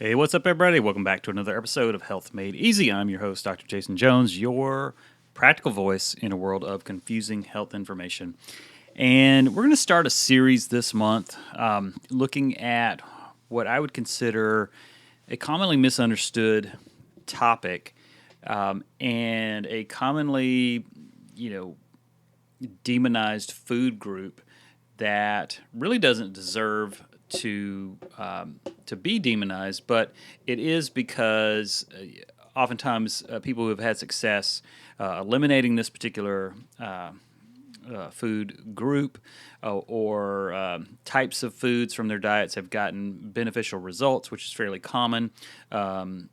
Hey, what's up, everybody? Welcome back to another episode of Health Made Easy. I'm your host, Dr. Jason Jones, your practical voice in a world of confusing health information. And we're going to start a series this month looking at what I would consider a commonly misunderstood topic and a commonly, demonized food group that really doesn't deserve to be demonized, but it is because oftentimes people who have had success eliminating this particular food group or types of foods from their diets have gotten beneficial results, which is fairly common. And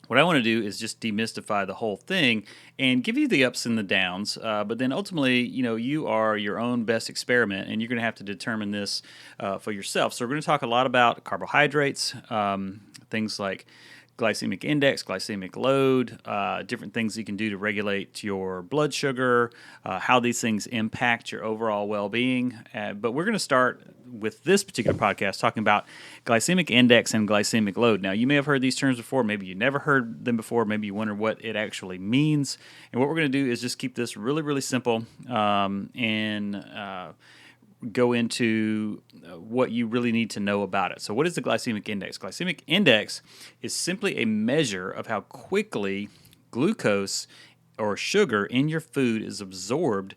what I want to do is just demystify the whole thing and give you the ups and the downs. But then ultimately, you are your own best experiment, and you're going to have to determine this for yourself. So we're going to talk a lot about carbohydrates, things like glycemic index, glycemic load, different things you can do to regulate your blood sugar, how these things impact your overall well-being. But we're going to start with this particular podcast talking about glycemic index and glycemic load. Now, you may have heard these terms before. Maybe you never heard them before. Maybe you wonder what it actually means. And what we're going to do is just keep this really, really simple and go into what you really need to know about it. So what is the glycemic index? Glycemic index is simply a measure of how quickly glucose or sugar in your food is absorbed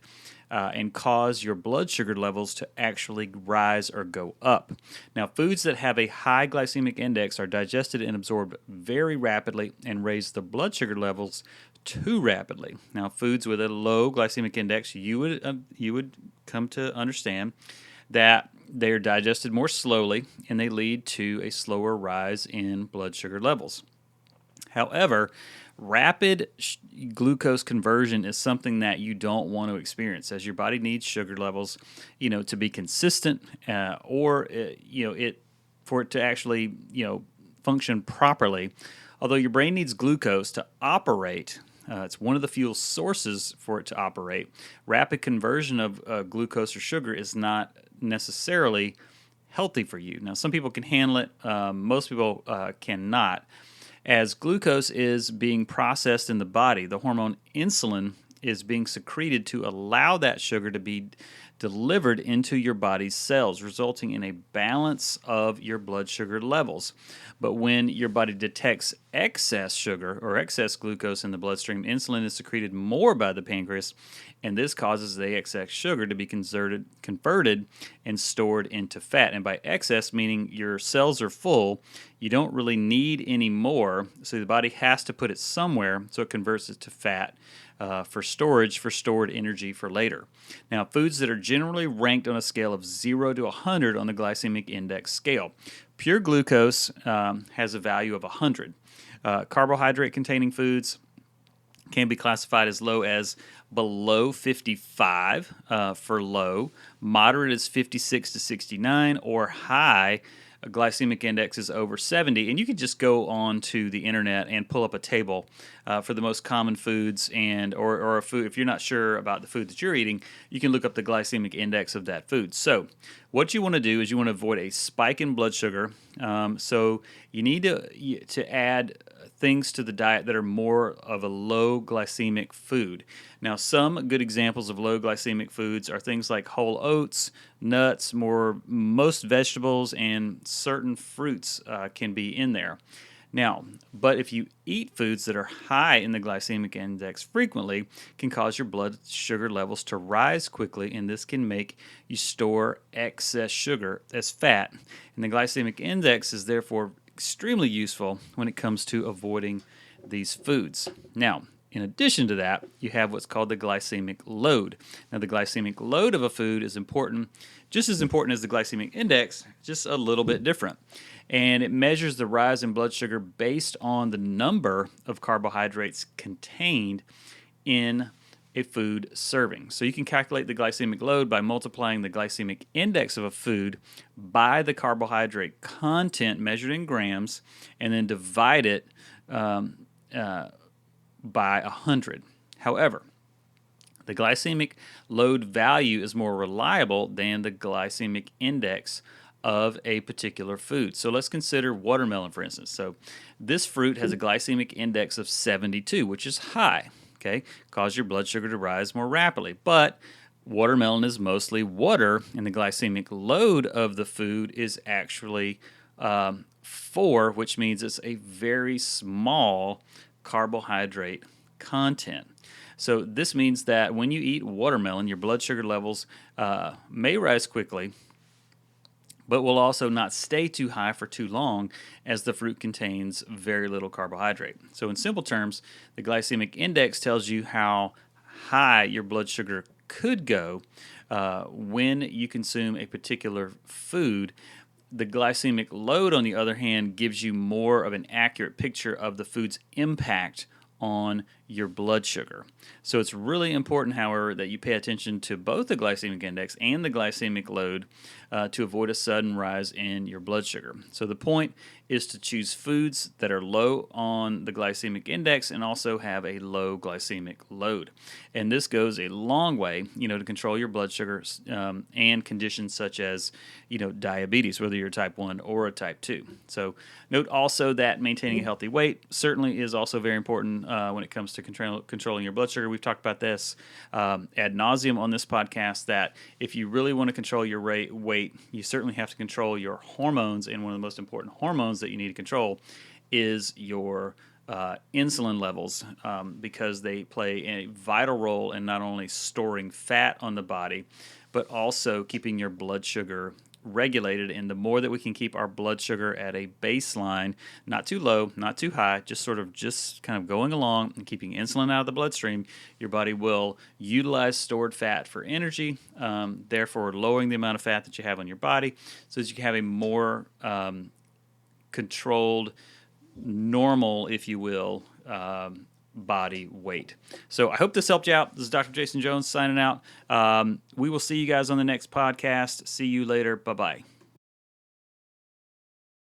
and cause your blood sugar levels to actually rise or go up. Now, foods that have a high glycemic index are digested and absorbed very rapidly and raise the blood sugar levels too rapidly. Now, foods with a low glycemic index, you would come to understand that they are digested more slowly and they lead to a slower rise in blood sugar levels. However, rapid glucose conversion is something that you don't want to experience, as your body needs sugar levels, to be consistent, for it to actually, function properly. Although your brain needs glucose to operate, it's one of the fuel sources for it to operate. Rapid conversion of glucose or sugar is not necessarily healthy for you. Now, some people can handle it. Most people cannot. As glucose is being processed in the body, the hormone insulin is being secreted to allow that sugar to be delivered into your body's cells, resulting in a balance of your blood sugar levels. But when your body detects excess sugar or excess glucose in the bloodstream, insulin is secreted more by the pancreas, and this causes the excess sugar to be converted and stored into fat. And by excess, meaning your cells are full, you don't really need any more, so the body has to put it somewhere, so it converts it to fat for storage, for stored energy for later. Now, foods that are generally ranked on a scale of 0 to 100 on the glycemic index scale. Pure glucose has a value of 100. Carbohydrate-containing foods can be classified as low as below 55 for low, moderate is 56 to 69, or high glycemic index is over 70. And you can just go on to the internet and pull up a table for the most common foods, and or a food. If you're not sure about the food that you're eating, you can look up the glycemic index of that food. So what you want to do is you want to avoid a spike in blood sugar. So you need to add things to the diet that are more of a low glycemic food. Now, some good examples of low glycemic foods are things like whole oats, nuts, most vegetables, and certain fruits can be in there. Now, but if you eat foods that are high in the glycemic index frequently, can cause your blood sugar levels to rise quickly, and this can make you store excess sugar as fat. And the glycemic index is therefore extremely useful when it comes to avoiding these foods. Now, in addition to that, you have what's called the glycemic load. Now, the glycemic load of a food is important, just as important as the glycemic index, just a little bit different. And it measures the rise in blood sugar based on the number of carbohydrates contained in a food serving. So you can calculate the glycemic load by multiplying the glycemic index of a food by the carbohydrate content measured in grams, and then divide it by 100. However, the glycemic load value is more reliable than the glycemic index of a particular food. So let's consider watermelon, for instance. So this fruit has a glycemic index of 72, which is high, okay? Cause your blood sugar to rise more rapidly. But watermelon is mostly water, and the glycemic load of the food is actually 4, which means it's a very small carbohydrate content. So this means that when you eat watermelon, your blood sugar levels may rise quickly, but will also not stay too high for too long, as the fruit contains very little carbohydrate. So in simple terms, the glycemic index tells you how high your blood sugar could go when you consume a particular food. The glycemic load, on the other hand, gives you more of an accurate picture of the food's impact on your blood sugar. So it's really important, however, that you pay attention to both the glycemic index and the glycemic load to avoid a sudden rise in your blood sugar. So the point is to choose foods that are low on the glycemic index and also have a low glycemic load. And this goes a long way, to control your blood sugar and conditions such as, diabetes, whether you're type 1 or a type 2. So note also that maintaining a healthy weight certainly is also very important when it comes to controlling your blood sugar. We've talked about this ad nauseum on this podcast, that if you really want to control your weight, you certainly have to control your hormones, and one of the most important hormones that you need to control is your insulin levels, because they play a vital role in not only storing fat on the body, but also keeping your blood sugar regulated. And the more that we can keep our blood sugar at a baseline, not too low, not too high, just kind of going along and keeping insulin out of the bloodstream, your body will utilize stored fat for energy, therefore lowering the amount of fat that you have on your body, so that you can have a more controlled, normal, if you will, body weight. So I hope this helped you out. This is Dr. Jason Jones signing out. We will see you guys on the next podcast. See you later. Bye-bye.